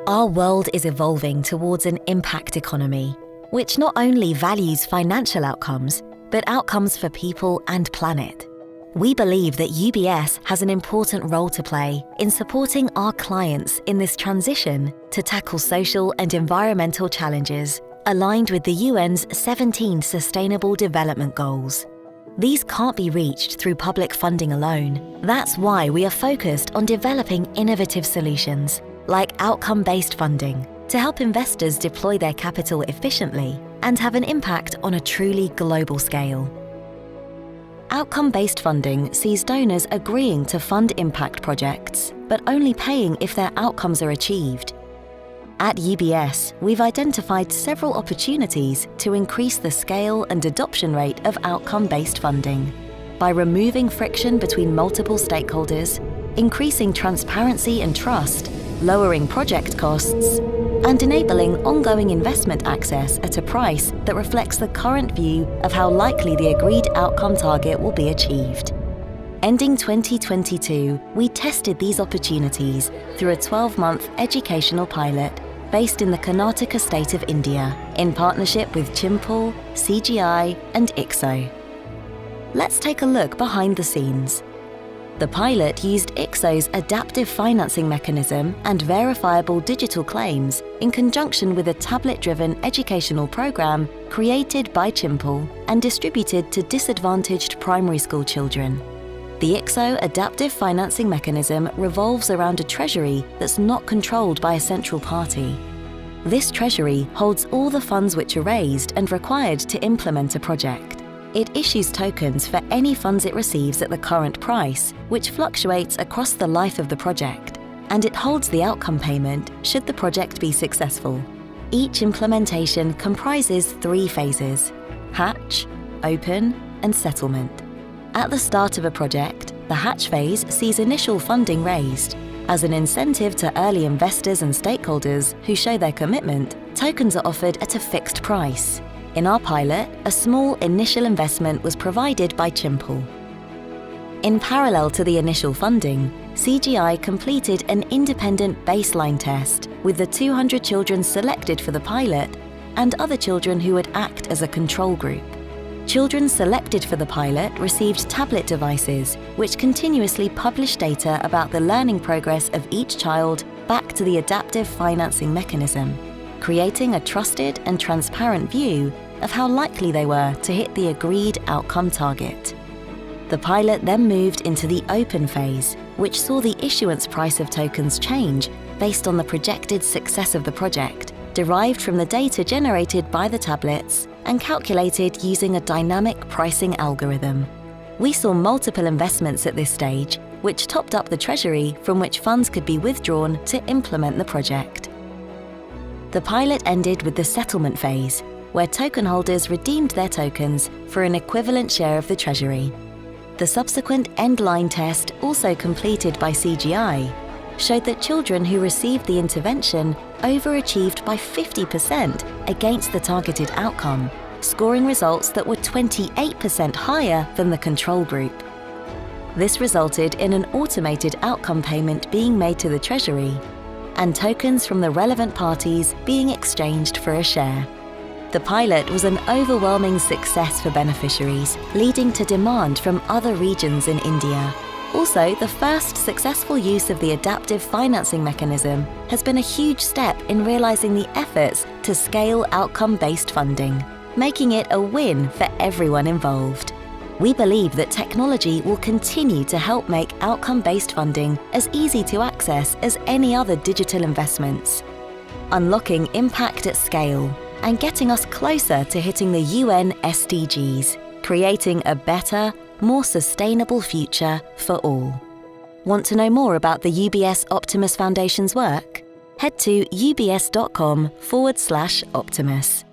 Our world is evolving towards an impact economy, which not only values financial outcomes, but outcomes for people and planet. We believe that UBS has an important role to play in supporting our clients in this transition to tackle social and environmental challenges aligned with the UN's 17 Sustainable Development Goals. These can't be reached through public funding alone. That's why we are focused on developing innovative solutions like outcome-based funding to help investors deploy their capital efficiently and have an impact on a truly global scale. Outcome-based funding sees donors agreeing to fund impact projects, but only paying if their outcomes are achieved. At UBS, we've identified several opportunities to increase the scale and adoption rate of outcome-based funding by removing friction between multiple stakeholders, increasing transparency and trust, lowering project costs, and enabling ongoing investment access at a price that reflects the current view of how likely the agreed outcome target will be achieved. Ending 2022, we tested these opportunities through a 12-month educational pilot based in the Karnataka state of India, in partnership with Chimple, CGI, and ICSO. Let's take a look behind the scenes. The pilot used ICSO's adaptive financing mechanism and verifiable digital claims in conjunction with a tablet-driven educational program created by Chimple and distributed to disadvantaged primary school children. The ICSO adaptive financing mechanism revolves around a treasury that's not controlled by a central party. This treasury holds all the funds which are raised and required to implement a project. It issues tokens for any funds it receives at the current price, which fluctuates across the life of the project, and it holds the outcome payment should the project be successful. Each implementation comprises 3 phases: hatch, open, and settlement. At the start of a project, the hatch phase sees initial funding raised. As an incentive to early investors and stakeholders who show their commitment, tokens are offered at a fixed price. In our pilot, a small initial investment was provided by Chimple. In parallel to the initial funding, CGI completed an independent baseline test with the 200 children selected for the pilot and other children who would act as a control group. Children selected for the pilot received tablet devices which continuously publish data about the learning progress of each child back to the adaptive financing mechanism, creating a trusted and transparent view of how likely they were to hit the agreed outcome target. The pilot then moved into the open phase, which saw the issuance price of tokens change based on the projected success of the project, derived from the data generated by the tablets and calculated using a dynamic pricing algorithm. We saw multiple investments at this stage, which topped up the treasury from which funds could be withdrawn to implement the project. The pilot ended with the settlement phase, where token holders redeemed their tokens for an equivalent share of the treasury. The subsequent end-line test, also completed by CGI, showed that children who received the intervention overachieved by 50% against the targeted outcome, scoring results that were 28% higher than the control group. This resulted in an automated outcome payment being made to the treasury and tokens from the relevant parties being exchanged for a share. The pilot was an overwhelming success for beneficiaries, leading to demand from other regions in India. Also, the first successful use of the adaptive financing mechanism has been a huge step in realizing the efforts to scale outcome-based funding, making it a win for everyone involved. We believe that technology will continue to help make outcome-based funding as easy to access as any other digital investments, unlocking impact at scale and getting us closer to hitting the UN SDGs, creating a better, more sustainable future for all. Want to know more about the UBS Optimus Foundation's work? Head to ubs.com/Optimus.